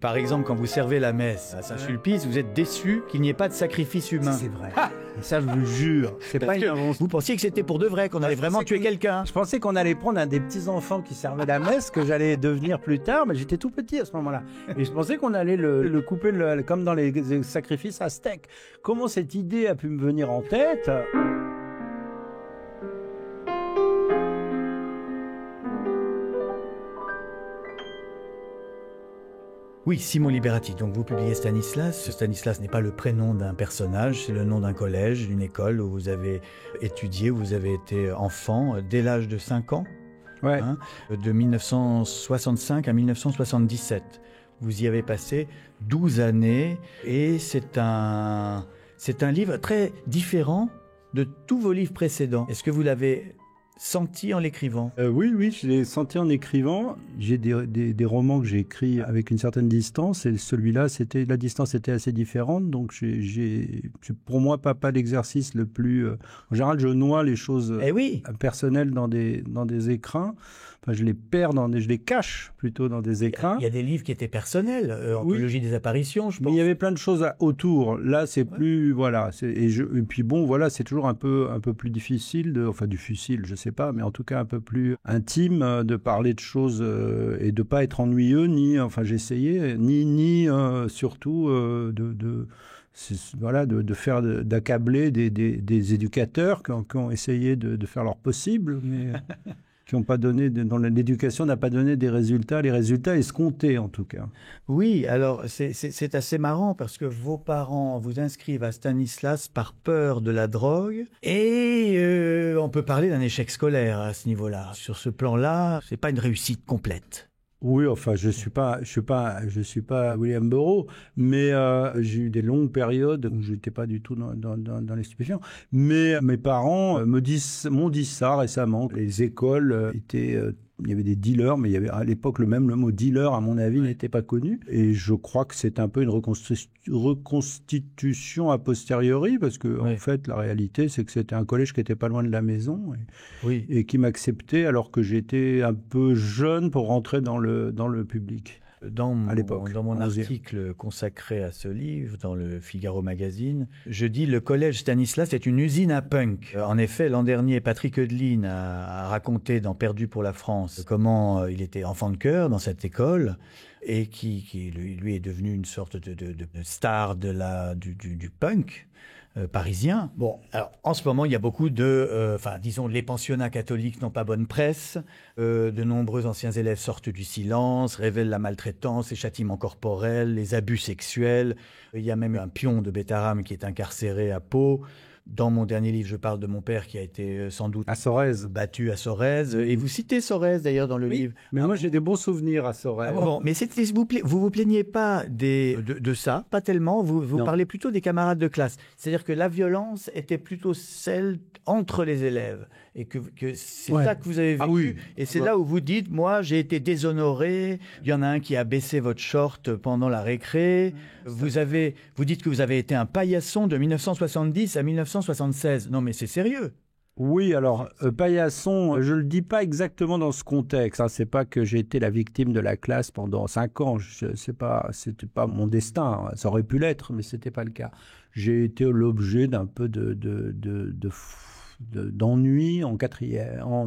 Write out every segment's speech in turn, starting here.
Par exemple, quand vous servez la messe à Saint-Sulpice, vous êtes déçu qu'il n'y ait pas de sacrifice humain. C'est vrai. Ça, je vous jure. C'est pas une invention. Vous pensiez que c'était pour de vrai, qu'on allait vraiment tuer quelqu'un. Je pensais qu'on allait prendre un des petits-enfants qui servait la messe, que j'allais devenir plus tard, mais j'étais tout petit à ce moment-là. Et je pensais qu'on allait le couper comme dans les sacrifices à steak. Comment cette idée a pu me venir en tête ? Oui, Simon Liberati. Donc vous publiez Stanislas. Stanislas n'est pas le prénom d'un personnage, c'est le nom d'un collège, d'une école où vous avez étudié, où vous avez été enfant dès l'âge de 5 ans, Ouais. De 1965 à 1977. Vous y avez passé 12 années et c'est un livre très différent de tous vos livres précédents. Est-ce que vous l'avez senti en l'écrivant? Oui, je l'ai senti en écrivant. J'ai des romans que j'ai écrits avec une certaine distance, et celui-là, la distance était assez différente, donc c'est pour moi pas l'exercice le plus. En général, je noie les choses personnelles dans des écrins. Enfin, je les perds je les cache plutôt dans des écrins. Il y a des livres qui étaient personnels, Anthologie des apparitions, je pense. Mais il y avait plein de choses autour. Là, c'est plus, voilà. Et puis bon, voilà, c'est toujours un peu plus difficile difficile, je sais pas, mais en tout cas un peu plus intime de parler de choses et de pas être ennuyeux, j'essayais, surtout de faire d'accabler des éducateurs qui ont essayé de faire leur possible, mais qui n'ont pas donné, dans l'éducation n'a pas donné les résultats escomptés en tout cas. Oui, alors c'est assez marrant parce que vos parents vous inscrivent à Stanislas par peur de la drogue et on peut parler d'un échec scolaire à ce niveau-là. Sur ce plan-là, c'est pas une réussite complète. Oui, enfin, je suis pas William Burroughs, mais j'ai eu des longues périodes où j'étais pas du tout dans les stupéfiants. Mais mes parents m'ont dit ça récemment. Les écoles étaient il y avait des dealers, mais il y avait à l'époque le mot dealer, à mon avis, n'était pas connu. Et je crois que c'est un peu une reconstitution a posteriori, parce que en fait, la réalité, c'est que c'était un collège qui était pas loin de la maison et qui m'acceptait alors que j'étais un peu jeune pour rentrer dans le public. Dans mon article consacré à ce livre, dans le Figaro Magazine, je dis le collège Stanislas est une usine à punk. En effet, l'an dernier, Patrick Heudeline a raconté dans Perdu pour la France comment il était enfant de chœur dans cette école et qui lui est devenu une sorte de star du punk parisien. Bon, alors en ce moment, il y a beaucoup disons, les pensionnats catholiques n'ont pas bonne presse. De nombreux anciens élèves sortent du silence, révèlent la maltraitance, les châtiments corporels, les abus sexuels. Il y a même un pion de Bétarame qui est incarcéré à Pau. Dans mon dernier livre, je parle de mon père qui a été sans doute à Sorèze, battu à Sorèze. Et vous citez Sorèze d'ailleurs dans le livre. Mais moi j'ai des bons souvenirs à Sorèze. Bon, mais vous vous plaignez pas de ça, pas tellement. Vous parlez plutôt des camarades de classe. C'est-à-dire que la violence était plutôt celle entre les élèves et que c'est ça que vous avez vécu. Oui. Et c'est là où vous dites, moi j'ai été déshonoré. Il y en a un qui a baissé votre short pendant la récré. Vous dites que vous avez été un paillasson de 1970 à 1976. Non mais c'est sérieux. Oui, alors paillasson, je le dis pas exactement dans ce contexte. C'est pas que j'ai été la victime de la classe pendant 5 ans. C'était pas mon destin. Ça aurait pu l'être, mais c'était pas le cas. J'ai été l'objet d'un peu d'ennui en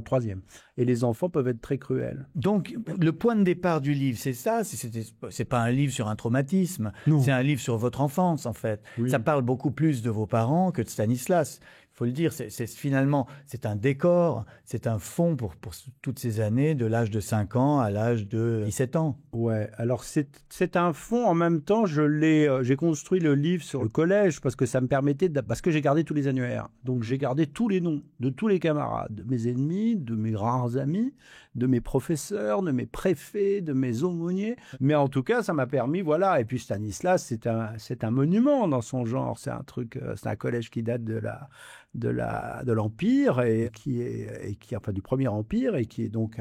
troisième. Et les enfants peuvent être très cruels. Donc, le point de départ du livre, c'est ça. C'est pas un livre sur un traumatisme. Non. C'est un livre sur votre enfance, en fait. Oui. Ça parle beaucoup plus de vos parents que de Stanislas. Faut le dire, finalement, c'est un décor, c'est un fond pour toutes ces années, de l'âge de 5 ans à l'âge de 17 ans. Ouais, alors c'est un fond, en même temps, j'ai construit le livre sur le collège parce que ça me permettait, parce que j'ai gardé tous les annuaires. Donc j'ai gardé tous les noms de tous les camarades, de mes ennemis, de mes rares amis, de mes professeurs, de mes préfets, de mes aumôniers. Mais en tout cas, ça m'a permis, voilà. Et puis Stanislas, c'est un monument dans son genre. C'est un collège qui date de l'Empire et qui du Premier Empire et qui est donc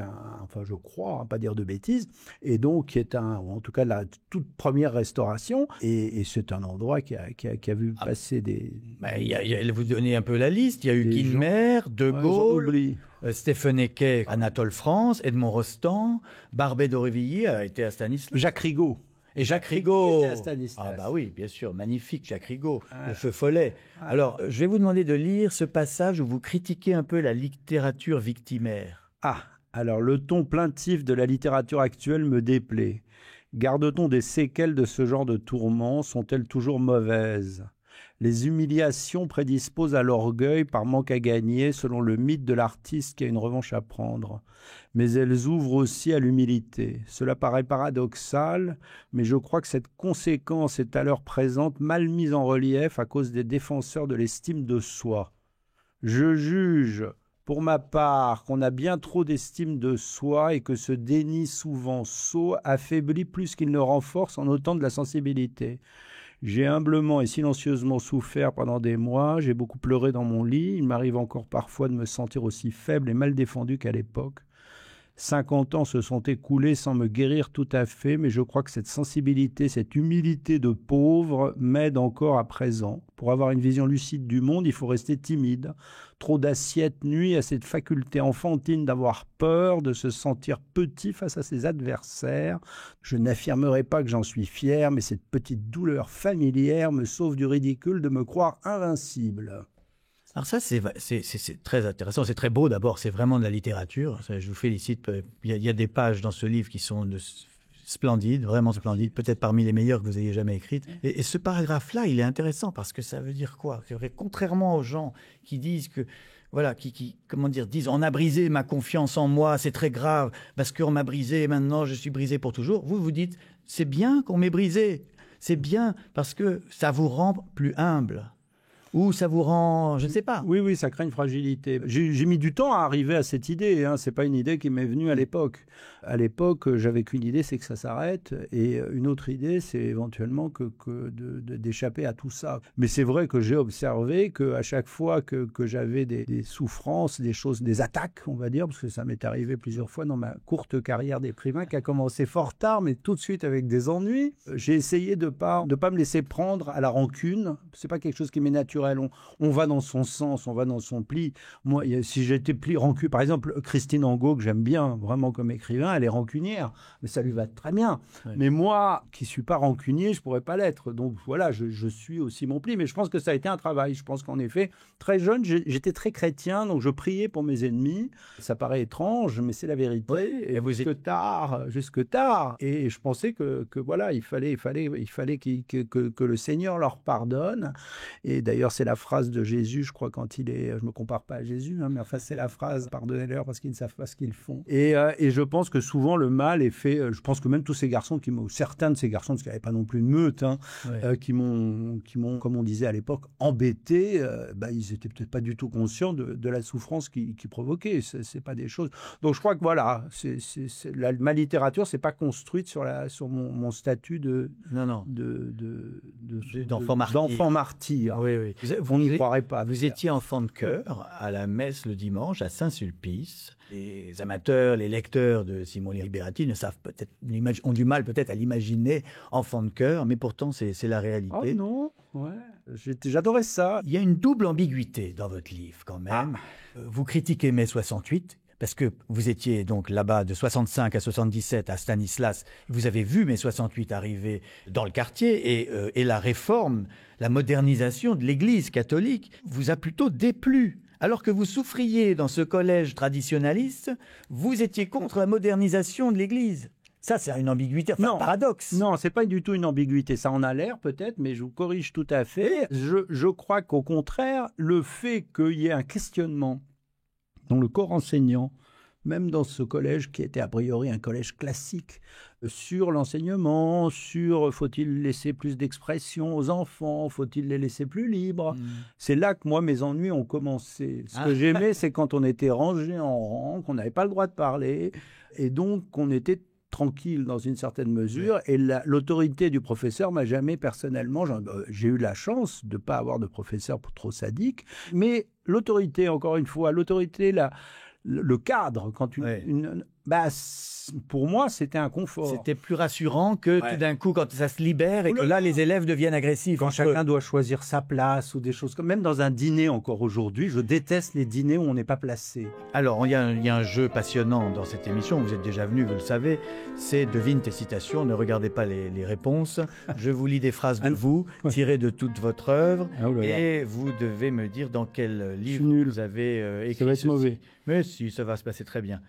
je crois, pas dire de bêtises, et donc qui est en tout cas la toute première restauration et c'est un endroit qui a vu passer des. Vous donnez un peu la liste. Il y a eu Kinmer, De Gaulle, Stephen Hecke, Anatole France, Edmond Rostand, Barbet d'Aurevilly a été à Stanislas. Jacques Rigaud. Et Jacques Rigaud. Ah bah oui, bien sûr, magnifique Jacques Rigaud, Le Feu follet. Alors, je vais vous demander de lire ce passage où vous critiquez un peu la littérature victimaire. Alors le ton plaintif de la littérature actuelle me déplaît. Garde-t-on des séquelles de ce genre de tourments? Sont-elles toujours mauvaises? Les humiliations prédisposent à l'orgueil par manque à gagner, selon le mythe de l'artiste qui a une revanche à prendre. Mais elles ouvrent aussi à l'humilité. Cela paraît paradoxal, mais je crois que cette conséquence est à l'heure présente mal mise en relief à cause des défenseurs de l'estime de soi. Je juge, pour ma part, qu'on a bien trop d'estime de soi et que ce déni souvent sot affaiblit plus qu'il ne renforce en autant de la sensibilité. J'ai humblement et silencieusement souffert pendant des mois, j'ai beaucoup pleuré dans mon lit, il m'arrive encore parfois de me sentir aussi faible et mal défendu qu'à l'époque. 50 ans se sont écoulés sans me guérir tout à fait, mais je crois que cette sensibilité, cette humilité de pauvre m'aide encore à présent. Pour avoir une vision lucide du monde, il faut rester timide. Trop d'assiettes nuit à cette faculté enfantine d'avoir peur, de se sentir petit face à ses adversaires. Je n'affirmerai pas que j'en suis fier, mais cette petite douleur familière me sauve du ridicule de me croire invincible. Alors ça, c'est très intéressant, c'est très beau d'abord, c'est vraiment de la littérature, je vous félicite, il y a des pages dans ce livre qui sont splendides, vraiment splendides, peut-être parmi les meilleures que vous ayez jamais écrites. Et ce paragraphe-là, il est intéressant parce que ça veut dire quoi? C'est vrai, contrairement aux gens qui disent que, voilà, disent on a brisé ma confiance en moi, c'est très grave, parce qu'on m'a brisé et maintenant je suis brisé pour toujours. Vous dites, c'est bien qu'on m'ait brisé, c'est bien parce que ça vous rend plus humble. Ou ça vous rend, je ne sais pas. Oui, ça crée une fragilité. J'ai mis du temps à arriver à cette idée. C'est pas une idée qui m'est venue à l'époque. À l'époque, j'avais qu'une idée, c'est que ça s'arrête. Et une autre idée, c'est éventuellement d'échapper à tout ça. Mais c'est vrai que j'ai observé qu'à chaque fois que j'avais des souffrances, des choses, des attaques, on va dire, parce que ça m'est arrivé plusieurs fois dans ma courte carrière d'écrivain qui a commencé fort tard, mais tout de suite avec des ennuis. J'ai essayé de pas me laisser prendre à la rancune. C'est pas quelque chose qui m'est naturel. On va dans son sens, on va dans son pli. Moi, si j'étais pli rancunier, par exemple, Christine Angot, que j'aime bien vraiment comme écrivain, elle est rancunière, mais ça lui va très bien. Ouais. Mais moi, qui suis pas rancunier, je pourrais pas l'être. Donc voilà, je suis aussi mon pli. Mais je pense que ça a été un travail. Je pense qu'en effet, très jeune, j'étais très chrétien, donc je priais pour mes ennemis. Ça paraît étrange, mais c'est la vérité. Oui, et jusque tard. Et je pensais que voilà, il fallait que le Seigneur leur pardonne. Et d'ailleurs, c'est la phrase de Jésus, je crois, quand il est... Je me compare pas à Jésus, mais enfin, c'est la phrase « Pardonnez-leur parce qu'ils ne savent pas ce qu'ils font ». Et je pense que souvent, le mal est fait... je pense que même tous ces garçons, certains de ces garçons, parce qu'il n'y avait pas non plus de meute, qui m'ont, comme on disait à l'époque, embêté, ils étaient peut-être pas du tout conscients de la souffrance qu'ils provoquaient. C'est pas des choses... Donc, je crois que voilà, ma littérature, c'est pas construite sur mon statut d'enfant martyr. Oui. Vous n'y croirez pas. Vous étiez enfant de chœur à la messe le dimanche à Saint-Sulpice. Les amateurs, les lecteurs de Simon Liberati ne savent peut-être, ont du mal peut-être à l'imaginer enfant de chœur, mais pourtant c'est la réalité. Oh non, ouais. J'adorais ça. Il y a une double ambiguïté dans votre livre quand même. Vous critiquez mai 68. Parce que vous étiez donc là-bas de 65 à 77 à Stanislas, vous avez vu mai 68 arriver dans le quartier et la réforme, la modernisation de l'Église catholique vous a plutôt déplu. Alors que vous souffriez dans ce collège traditionnaliste, vous étiez contre la modernisation de l'Église. Ça, c'est une ambiguïté, un paradoxe. Non, c'est pas du tout une ambiguïté. Ça en a l'air peut-être, mais je vous corrige tout à fait. Je crois qu'au contraire, le fait qu'il y ait un questionnement dans le corps enseignant, même dans ce collège qui était a priori un collège classique, sur l'enseignement, sur faut-il laisser plus d'expression aux enfants, faut-il les laisser plus libres. C'est là que moi, mes ennuis ont commencé. Ce que j'aimais, c'est quand on était rangé en rang, qu'on n'avait pas le droit de parler, et donc qu'on était tranquille dans une certaine mesure, et l'autorité du professeur m'a jamais personnellement, j'ai eu la chance de ne pas avoir de professeur trop sadique, mais l'autorité, encore une fois, le cadre, quand Pour moi, c'était un confort. C'était plus rassurant que tout d'un coup, quand ça se libère et que là, les élèves deviennent agressifs. Quand chacun doit choisir sa place ou des choses comme... Même dans un dîner, encore aujourd'hui, je déteste les dîners où on n'est pas placé. Alors, il y a un jeu passionnant dans cette émission. Vous êtes déjà venu, vous le savez. C'est devine tes citations. Ne regardez pas les réponses. Je vous lis des phrases de vous, tirées de toute votre œuvre. Et vous devez me dire dans quel livre vous avez écrit. Ça va être mauvais. Mais si, ça va se passer très bien.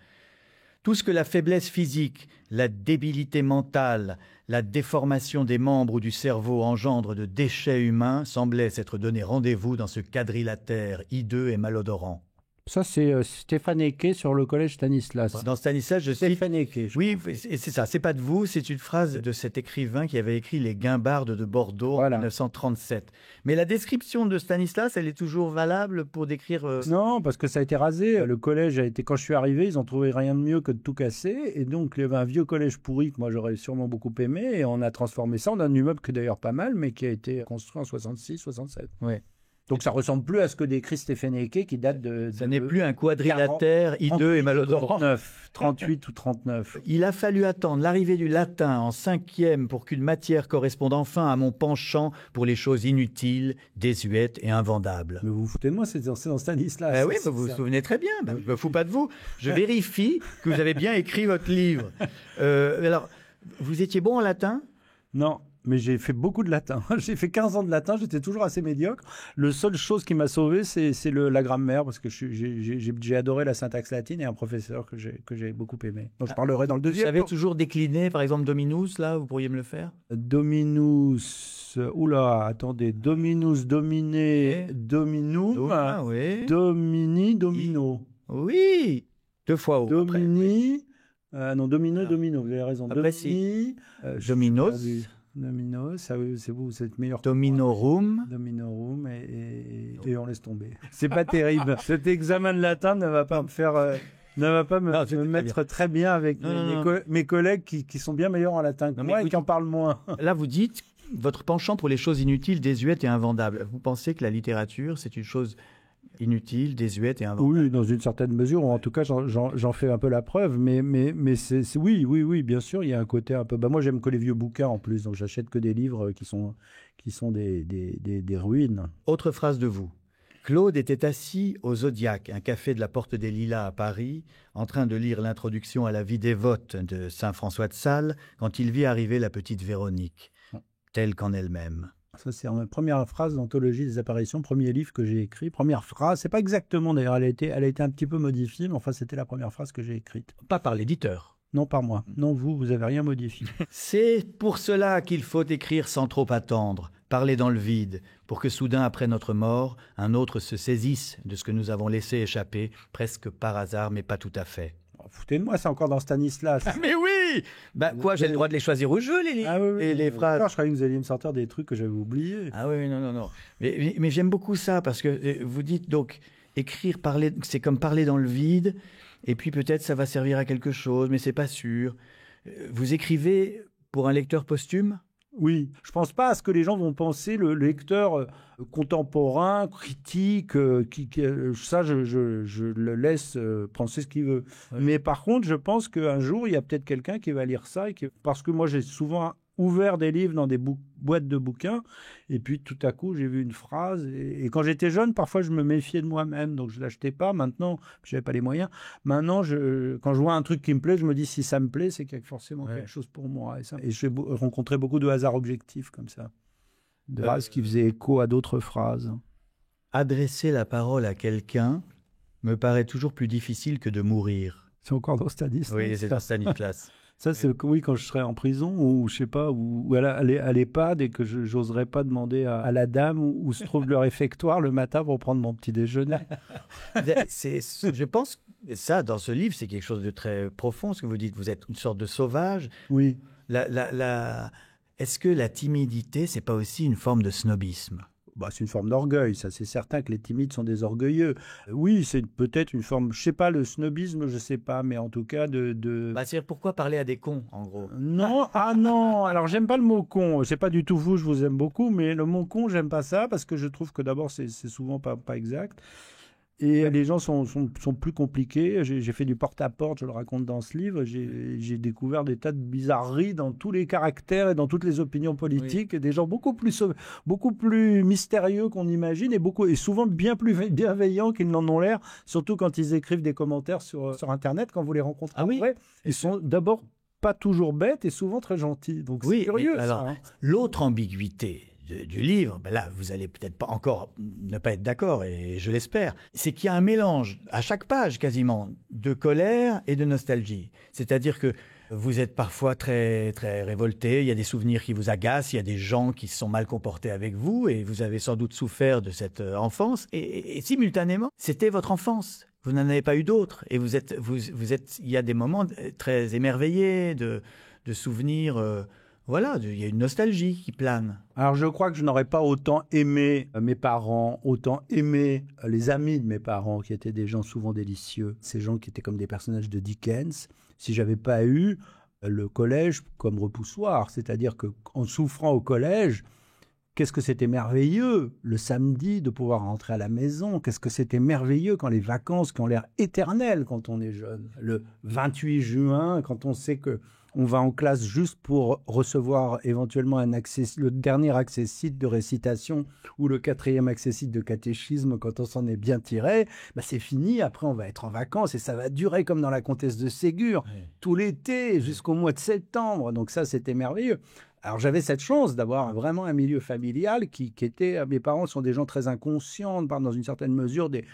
Tout ce que la faiblesse physique, la débilité mentale, la déformation des membres ou du cerveau engendre de déchets humains semblait s'être donné rendez-vous dans ce quadrilatère hideux et malodorant. Ça, c'est Stéphane Eke sur le collège Stanislas. Dans Stanislas, je cite... Stéphane Eke. Oui, et c'est ça. C'est pas de vous, c'est une phrase de cet écrivain qui avait écrit Les Guimbardes de Bordeaux en 1937. Mais la description de Stanislas, elle est toujours valable pour décrire... Non, parce que ça a été rasé. Le collège a été... Quand je suis arrivé, ils ont trouvé rien de mieux que de tout casser. Et donc, il y avait un vieux collège pourri que moi, j'aurais sûrement beaucoup aimé. Et on a transformé ça en un immeuble qui est d'ailleurs pas mal, mais qui a été construit en 66, 67. Ouais. Donc ça ressemble plus à ce que décrit Stéphane Eke qui date de... Ça n'est plus un quadrilatère hideux et malodorant. 38 ou 39. Il a fallu attendre l'arrivée du latin en 5e pour qu'une matière corresponde enfin à mon penchant pour les choses inutiles, désuètes et invendables. Mais vous vous foutez de moi, c'est dans Stanislas. Oui, vous vous souvenez très bien. Je ne me fous pas de vous. Je vérifie que vous avez bien écrit votre livre. Alors, vous étiez bon en latin ? Non. Mais j'ai fait beaucoup de latin. J'ai fait 15 ans de latin, j'étais toujours assez médiocre. La seule chose qui m'a sauvé, c'est la grammaire, parce que j'ai adoré la syntaxe latine et un professeur que j'ai beaucoup aimé. Donc je parlerai dans le deuxième. Vous savez toujours décliner, par exemple, Dominus, là, vous pourriez me le faire ? Dominus, attendez, Dominus, Dominé, Dominum, oui. Domini, Domino. Oui, 2 fois haut. Domini, non, Domino, Domino, vous avez raison. Après, Domini, Dominos. Dominos, ça oui, c'est vous êtes meilleur. Dominorum. Dominorum et on laisse tomber. C'est pas terrible. Cet examen de latin ne va pas me faire, me mettre très bien avec mes collègues qui sont bien meilleurs en latin que moi et qui en parlent moins. Là, vous dites votre penchant pour les choses inutiles, désuètes et invendables. Vous pensez que la littérature, c'est une chose inutile, désuète et inventable? Oui, dans une certaine mesure, ou en tout cas, j'en fais un peu la preuve, mais oui, bien sûr, il y a un côté un peu... moi, j'aime que les vieux bouquins, en plus, donc j'achète que des livres qui sont des ruines. Autre phrase de vous. Claude était assis au Zodiac, un café de la Porte des Lilas à Paris, en train de lire l'introduction à la vie dévote de saint François de Sales, quand il vit arriver la petite Véronique, telle qu'en elle-même. Ça, c'est ma première phrase d'Anthologie des apparitions, premier livre que j'ai écrit. Première phrase, c'est pas exactement d'ailleurs, elle a été un petit peu modifiée, mais enfin, c'était la première phrase que j'ai écrite. Pas par l'éditeur. Non, par moi. Non, vous avez rien modifié. C'est pour cela qu'il faut écrire sans trop attendre, parler dans le vide, pour que soudain, après notre mort, un autre se saisisse de ce que nous avons laissé échapper, presque par hasard, mais pas tout à fait. Foutez de moi, c'est encore dans Stanislas. Mais oui, j'ai le droit de les choisir au jeu, les livres, les phrases. Je croyais que vous alliez me sortir des trucs que j'avais oubliés. Ah oui, non. Mais j'aime beaucoup ça, parce que vous dites donc, écrire, parler, c'est comme parler dans le vide, et puis peut-être ça va servir à quelque chose, mais c'est pas sûr. Vous écrivez pour un lecteur posthume ? Oui, je pense pas à ce que les gens vont penser, le lecteur contemporain, critique, ça je le laisse penser ce qu'il veut. Ouais. Mais par contre, je pense qu'un jour, il y a peut-être quelqu'un qui va lire ça, parce que moi j'ai souvent ouvert des livres dans des boîtes de bouquins, et puis tout à coup j'ai vu une phrase, et quand j'étais jeune, parfois je me méfiais de moi-même, donc je l'achetais pas. Maintenant, j'avais pas les moyens. Maintenant, quand je vois un truc qui me plaît, je me dis si ça me plaît, c'est qu'il y a forcément quelque chose pour moi. Et j'ai rencontré beaucoup de hasards objectifs comme ça, de phrases qui faisaient écho à d'autres phrases. Adresser la parole à quelqu'un me paraît toujours plus difficile que de mourir. C'est encore dans Stanislas. Oui, c'est dans Stanislas. Ça, c'est quand je serai en prison ou je sais pas, ou à l'EHPAD et que je n'oserais pas demander à la dame où se trouve le réfectoire le matin pour prendre mon petit déjeuner. Je pense que ça, dans ce livre, c'est quelque chose de très profond, ce que vous dites. Vous êtes une sorte de sauvage. Oui. Est-ce que la timidité, c'est pas aussi une forme de snobisme ? C'est une forme d'orgueil, ça c'est certain que les timides sont des orgueilleux. Oui, c'est peut-être une forme, je sais pas, le snobisme, je sais pas, mais en tout cas c'est pourquoi parler à des cons, en gros. Non, non, alors j'aime pas le mot con, c'est pas du tout vous, je vous aime beaucoup, mais le mot con, j'aime pas ça, parce que je trouve que d'abord c'est souvent pas exact. Et les gens sont plus compliqués. J'ai fait du porte-à-porte, je le raconte dans ce livre. J'ai découvert des tas de bizarreries dans tous les caractères et dans toutes les opinions politiques. Oui. Des gens beaucoup plus mystérieux qu'on imagine et souvent bien plus bienveillants qu'ils n'en ont l'air, surtout quand ils écrivent des commentaires sur Internet, quand vous les rencontrez. Ah oui. Ils sont d'abord pas toujours bêtes et souvent très gentils. Donc c'est curieux. Alors, ça, hein. L'autre ambiguïté du livre, ben là, vous allez peut-être pas encore ne pas être d'accord, et je l'espère, c'est qu'il y a un mélange, à chaque page quasiment, de colère et de nostalgie. C'est-à-dire que vous êtes parfois très, très révolté, il y a des souvenirs qui vous agacent, il y a des gens qui se sont mal comportés avec vous, et vous avez sans doute souffert de cette enfance, et simultanément, c'était votre enfance. Vous n'en avez pas eu d'autres, et vous êtes, il y a des moments très émerveillés de souvenirs. Voilà, il y a une nostalgie qui plane. Alors je crois que je n'aurais pas autant aimé mes parents, autant aimé les amis de mes parents, qui étaient des gens souvent délicieux, ces gens qui étaient comme des personnages de Dickens, si j'avais pas eu le collège comme repoussoir. C'est-à-dire qu'en souffrant au collège, qu'est-ce que c'était merveilleux le samedi de pouvoir rentrer à la maison. Qu'est-ce que c'était merveilleux quand les vacances, qui ont l'air éternelles quand on est jeune. Le 28 juin, quand on sait qu'on va en classe juste pour recevoir éventuellement le dernier accessit de récitation ou le 4e accessit de catéchisme quand on s'en est bien tiré, bah c'est fini. Après, on va être en vacances et ça va durer comme dans La Comtesse de Ségur, tout l'été jusqu'au mois de septembre. Donc ça, c'était merveilleux. Alors j'avais cette chance d'avoir vraiment un milieu familial qui était... Mes parents sont des gens très inconscients, dans une certaine mesure des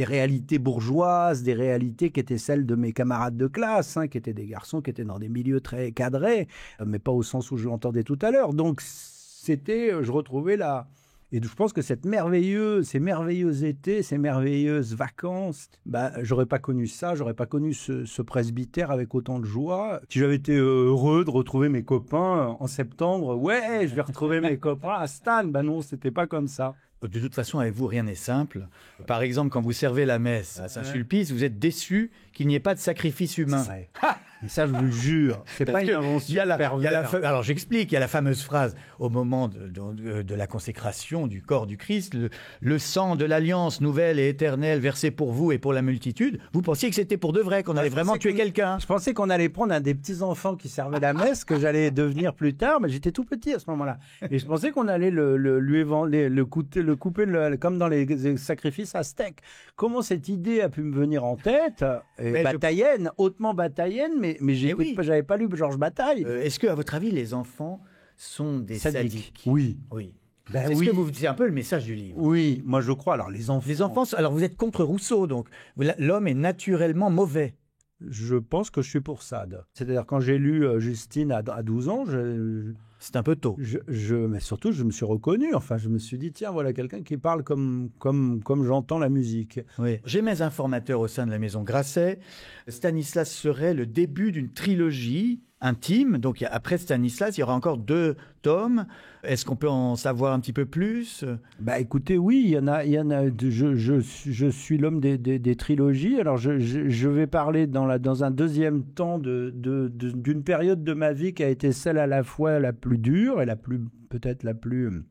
réalités bourgeoises, des réalités qui étaient celles de mes camarades de classe, qui étaient des garçons qui étaient dans des milieux très cadrés, mais pas au sens où je l'entendais tout à l'heure. Donc je retrouvais là... Et je pense que ces merveilleux étés, ces merveilleuses vacances, j'aurais pas connu ça, j'aurais pas connu ce presbytère avec autant de joie. Si j'avais été heureux de retrouver mes copains en septembre, ouais, je vais retrouver mes copains à Stan. Non, c'était pas comme ça. De toute façon, avec vous, rien n'est simple. Par exemple, quand vous servez la messe à Saint-Sulpice, vous êtes déçu qu'il n'y ait pas de sacrifice humain. C'est vrai. Et ça, je vous le jure, c'est pas une invention. Alors j'explique, il y a la fameuse phrase au moment de la consécration du corps du Christ, le sang de l'alliance nouvelle et éternelle versé pour vous et pour la multitude. Vous pensiez que c'était pour de vrai, qu'on allait vraiment tuer quelqu'un. Je pensais qu'on allait prendre un des petits-enfants qui servait la messe, que j'allais devenir plus tard, mais j'étais tout petit à ce moment-là. Et je pensais qu'on allait le couper comme dans les sacrifices aztèques. Comment cette idée a pu me venir en tête? Hautement bataillenne, mais j'avais pas lu Georges Bataille. Est-ce que, à votre avis, les enfants sont des sadiques? Oui. C'est un peu le message du livre. Oui, moi je crois. Alors les enfants. Alors vous êtes contre Rousseau, donc l'homme est naturellement mauvais. Je pense que je suis pour Sade. C'est-à-dire quand j'ai lu Justine à 12 ans, c'est un peu tôt. Mais surtout, je me suis reconnu. Enfin, je me suis dit, tiens, voilà quelqu'un qui parle comme j'entends la musique. Oui. J'ai mes informateurs au sein de la maison Grasset. Stanislas serait le début d'une trilogie intime. Donc, après Stanislas, il y aura encore 2 tomes. Est-ce qu'on peut en savoir un petit peu plus? Écoutez, oui, il y en a. Je suis l'homme des trilogies. Alors, je vais parler dans un deuxième temps d'une période de ma vie qui a été celle à la fois la plus dure et peut-être la plus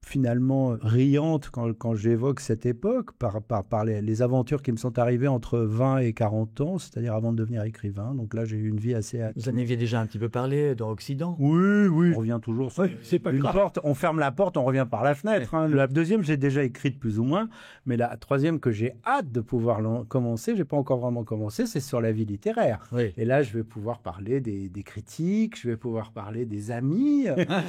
finalement riante quand j'évoque cette époque par les aventures qui me sont arrivées entre 20 et 40 ans, c'est-à-dire avant de devenir écrivain. Donc là, j'ai eu une vie assez... Vous en aviez déjà un petit peu parlé dans Occident? Oui. On revient toujours sur c'est pas une grave. porte, on ferme la porte, on revient par la fenêtre. La deuxième, j'ai déjà écrite plus ou moins, mais la troisième que j'ai hâte de pouvoir commencer, j'ai pas encore vraiment commencé, c'est sur la vie littéraire. Oui. Et là, je vais pouvoir parler des critiques, je vais pouvoir parler des amis,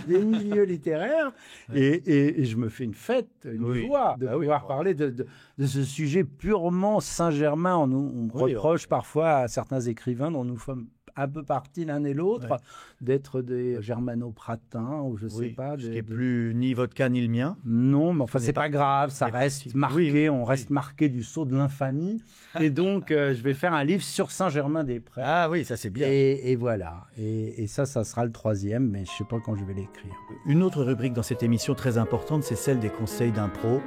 des milieux littéraires, et je me fais une fête, une joie de pouvoir parler de ce sujet purement Saint-Germain. On me reproche parfois à certains écrivains dont nous sommes un peu partis l'un et l'autre d'être des germano-pratins ou je sais pas. Ce qui n'est plus ni votre cas ni le mien. Non, mais enfin c'est pas grave, ça reste marqué, on reste marqué du sceau de l'infamie. Et donc je vais faire un livre sur Saint-Germain-des-Prés. Ah oui, ça c'est bien. Et voilà. Et ça sera le 3e, mais je sais pas quand je vais l'écrire. Une autre rubrique dans cette émission très importante, c'est celle des conseils d'impro.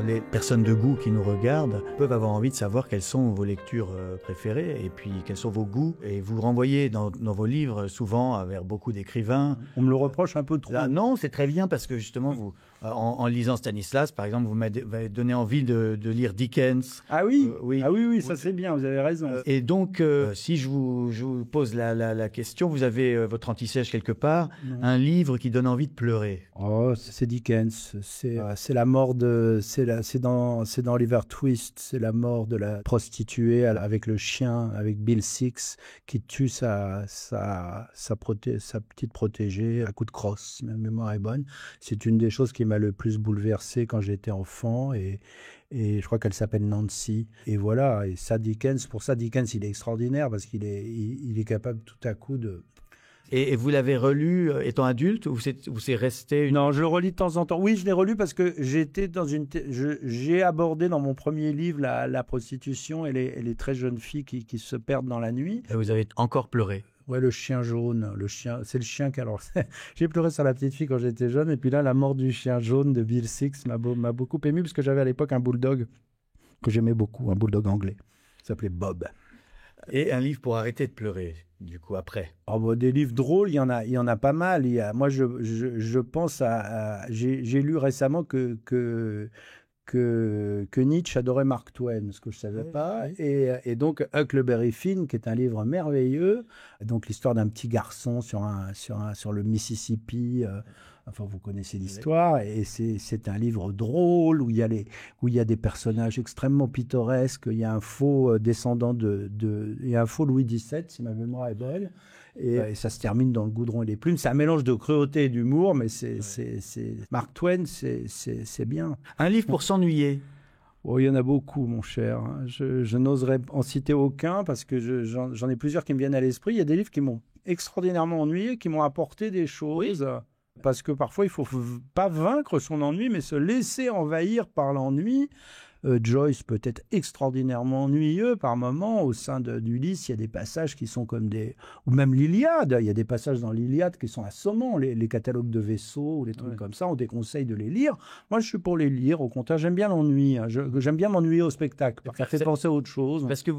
Les personnes de goût qui nous regardent peuvent avoir envie de savoir quelles sont vos lectures préférées et puis quels sont vos goûts. Et vous renvoyez dans vos livres souvent vers beaucoup d'écrivains. On me le reproche un peu trop. Non, c'est très bien parce que justement, En lisant Stanislas, par exemple, vous m'avez donné envie de lire Dickens. Ah oui, oui, ça c'est bien, vous avez raison. Et donc, si je vous pose la question, vous avez votre anti-sèche quelque part, un livre qui donne envie de pleurer. Oh, c'est Dickens. C'est la mort de... C'est dans Oliver Twist, c'est la mort de la prostituée avec le chien, avec Bill Six, qui tue sa petite protégée à coup de crosse, si ma mémoire est bonne. C'est une des choses qui m'a le plus bouleversé quand j'étais enfant, et je crois qu'elle s'appelle Nancy. Et voilà, et ça, Dickens, pour ça, Dickens, il est extraordinaire parce qu'il est capable tout à coup de... Et vous l'avez relu étant adulte, ou c'est resté Non, je le relis de temps en temps. Oui, je l'ai relu parce que j'étais dans j'ai abordé dans mon premier livre la prostitution et les très jeunes filles qui se perdent dans la nuit. Et vous avez encore pleuré? Ouais, le chien jaune, c'est le chien qui... Alors, j'ai pleuré sur la petite fille quand j'étais jeune, et puis là, la mort du chien jaune de Bill Six m'a beaucoup ému, parce que j'avais à l'époque un bulldog que j'aimais beaucoup, un bulldog anglais. Il s'appelait Bob. Et un livre pour arrêter de pleurer, du coup, après? Oh, bah, des livres drôles, il y en a pas mal. Moi, je pense j'ai lu récemment que Nietzsche adorait Mark Twain, ce que je ne savais pas. Et donc, Huckleberry Finn, qui est un livre merveilleux, donc l'histoire d'un petit garçon sur le Mississippi. Enfin, vous connaissez l'histoire, et c'est un livre drôle où il y a des personnages extrêmement pittoresques. Il y a un faux descendant il y a un faux Louis XVII, si ma mémoire est bonne. Et ça se termine dans le goudron et les plumes. C'est un mélange de cruauté et d'humour, mais Mark Twain, c'est bien. Un livre pour s'ennuyer? Oh, il y en a beaucoup, mon cher. Je n'oserais en citer aucun parce que j'en ai plusieurs qui me viennent à l'esprit. Il y a des livres qui m'ont extraordinairement ennuyé, qui m'ont apporté des choses. Oui. Parce que parfois, il ne faut pas vaincre son ennui, mais se laisser envahir par l'ennui. Joyce peut être extraordinairement ennuyeux par moments. Au sein d'Ulysse, il y a des passages qui sont comme des... Ou même l'Iliade, il y a des passages dans l'Iliade qui sont assommants. Les catalogues de vaisseaux ou les trucs comme ça, on déconseille de les lire. Moi, je suis pour les lire. Au contraire, j'aime bien l'ennui. J'aime bien m'ennuyer au spectacle. Ça fait penser à autre chose. Parce que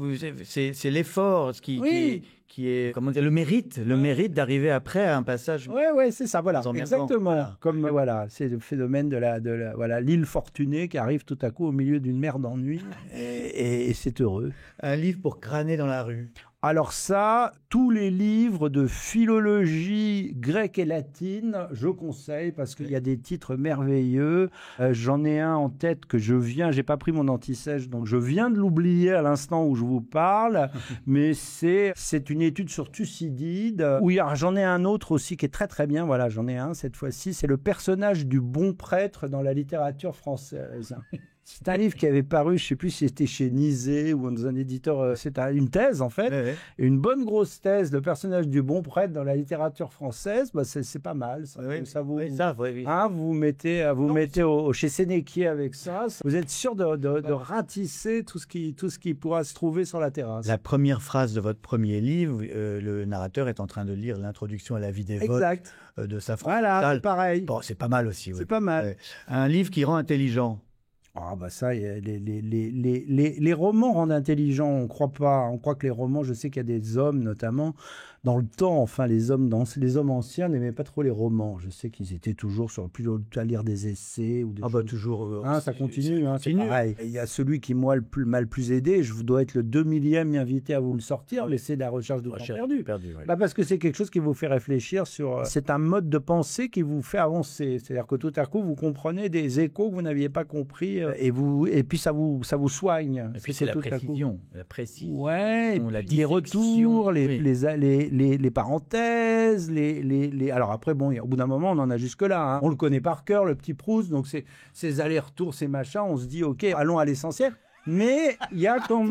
c'est l'effort qui est comment dire, le mérite d'arriver après à un passage. Ouais, c'est ça, voilà, exactement. Voilà. Comme voilà, c'est le phénomène de l'île fortunée qui arrive tout à coup au milieu d'une mer d'ennui, et c'est heureux. Un livre pour crâner dans la rue. Alors ça, tous les livres de philologie grecque et latine, je conseille parce qu'il y a des titres merveilleux. J'en ai un en tête j'ai pas pris mon anti-sèche, donc je viens de l'oublier à l'instant où je vous parle, mais c'est une étude sur Thucydide. Oui, j'en ai un autre aussi qui est très très bien, voilà, j'en ai un cette fois-ci, c'est le personnage du bon prêtre dans la littérature française. C'est un livre qui avait paru, je ne sais plus si c'était chez Nizet ou dans un éditeur, c'est une thèse en fait, et une bonne grosse thèse, le personnage du bon prêtre dans la littérature française, bah c'est pas mal. Ça, vous mettez chez Sénéquier avec ça, vous êtes sûr de ratisser tout ce qui pourra se trouver sur la terrasse. La première phrase de votre premier livre, le narrateur est en train de lire l'introduction à la vie des votes de Safran. Voilà, c'est pareil. Bon, c'est pas mal aussi. C'est pas mal. Un livre qui rend intelligent. Ah bah ça, les romans rendent intelligents, on croit pas. On croit que les romans, je sais qu'il y a des hommes notamment, dans le temps, enfin les hommes anciens n'aimaient pas trop les romans. Je sais qu'ils étaient toujours plutôt à lire des essais ou des choses. Bah toujours. Ça continue, c'est pareil. Il y a celui qui moi m'a le plus aidé, je dois être le 2000e invité à vous le sortir, mais c'est La recherche de temps perdu. Bah parce que c'est quelque chose qui vous fait réfléchir sur... C'est un mode de pensée qui vous fait avancer. C'est-à-dire que tout à coup, vous comprenez des échos que vous n'aviez pas compris. Et puis ça vous soigne. Et puis c'est la précision. Ouais, les retours, les parenthèses, alors après, bon, au bout d'un moment, on en a jusque-là. On le connaît par cœur, le petit Proust, donc ces allers-retours, ces machins, on se dit, OK, allons à l'essentiel. Mais il y a quand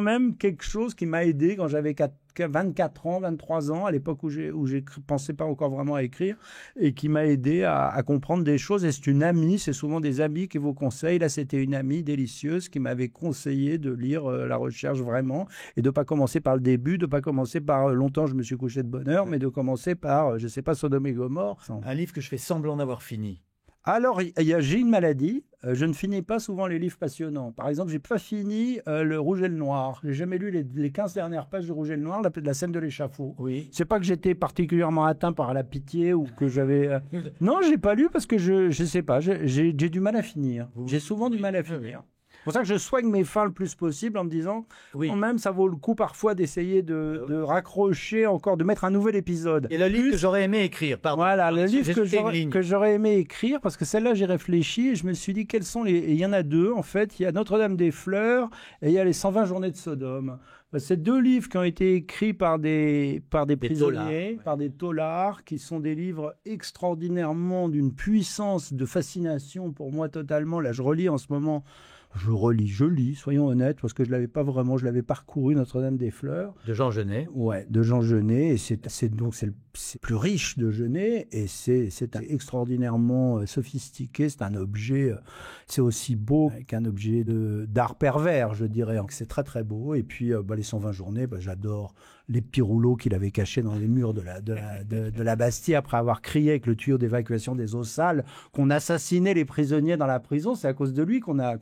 même quelque chose qui m'a aidé quand j'avais 24 ans, 23 ans, à l'époque où je pensais pas encore vraiment à écrire, et qui m'a aidé à comprendre des choses. Et c'est une amie, c'est souvent des amis qui vous conseillent. Là, c'était une amie délicieuse qui m'avait conseillé de lire La recherche vraiment, et de pas commencer par le début, de pas commencer par Longtemps je me suis couché de bonne heure, mais de commencer par, je sais pas, Sodome et Gomorrhe. Un livre que je fais semblant d'avoir fini. Alors, j'ai une maladie. Je ne finis pas souvent les livres passionnants. Par exemple, j'ai pas fini le Rouge et le Noir. J'ai jamais lu les 15 dernières pages de Rouge et le Noir, la scène de l'échafaud. Oui. C'est pas que j'étais particulièrement atteint par la pitié ou que j'avais... Non, je l'ai pas lu parce que je sais pas. J'ai du mal à finir. J'ai souvent du mal à finir. C'est pour ça que je soigne mes fins le plus possible en me disant, quand même, ça vaut le coup parfois d'essayer de raccrocher encore, de mettre un nouvel épisode. Et le livre que j'aurais aimé écrire, pardon. Voilà, le livre que j'aurais aimé écrire, parce que celle-là, j'ai réfléchi et je me suis dit, quels sont les... Et il y en a deux, en fait. Il y a Notre-Dame-des-Fleurs et il y a les 120 journées de Sodome. C'est deux livres qui ont été écrits par des prisonniers, par des taulards, qui sont des livres extraordinairement d'une puissance de fascination pour moi totalement. Là, je relis en ce moment... Je lis, soyons honnêtes, parce que je l'avais parcouru, Notre-Dame-des-Fleurs. De Jean Genet. Ouais, de Jean Genet, et c'est le plus riche de Genet, et c'est extraordinairement sophistiqué, c'est un objet, c'est aussi beau qu'un objet d'art pervers, je dirais, donc c'est très très beau, et puis les 120 journées, j'adore les petits rouleaux qu'il avait cachés dans les murs de la Bastille après avoir crié avec le tuyau d'évacuation des eaux sales qu'on assassinait les prisonniers dans la prison. C'est à cause de lui qu'on a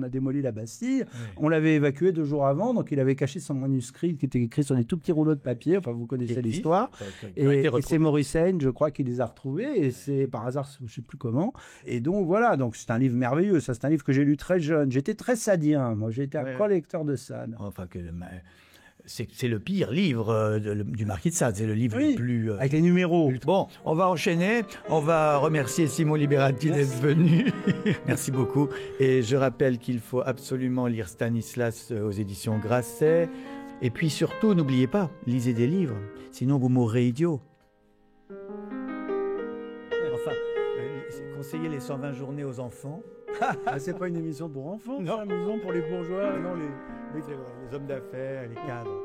démoli la Bastille. Oui. On l'avait évacué 2 jours avant, donc il avait caché son manuscrit qui était écrit sur des tout petits rouleaux de papier. Enfin, vous connaissez l'histoire. Et c'est Maurice Hayne, je crois, qui les a retrouvés. Et c'est par hasard, je ne sais plus comment. Et donc voilà, donc c'est un livre merveilleux. Ça, c'est un livre que j'ai lu très jeune. J'étais très sadien. Moi, j'étais un collecteur de Sade. Enfin, c'est le pire livre du Marquis de Sade. C'est le livre le plus... avec les numéros. Bon, on va enchaîner. On va remercier Simon Liberati d'être venu. Merci beaucoup. Et je rappelle qu'il faut absolument lire Stanislas aux éditions Grasset. Et puis surtout, n'oubliez pas, lisez des livres. Sinon, vous mourrez idiot. Enfin, conseillez les 120 journées aux enfants. C'est pas une émission pour enfants, non. C'est une émission pour les bourgeois, non les hommes d'affaires, les cadres.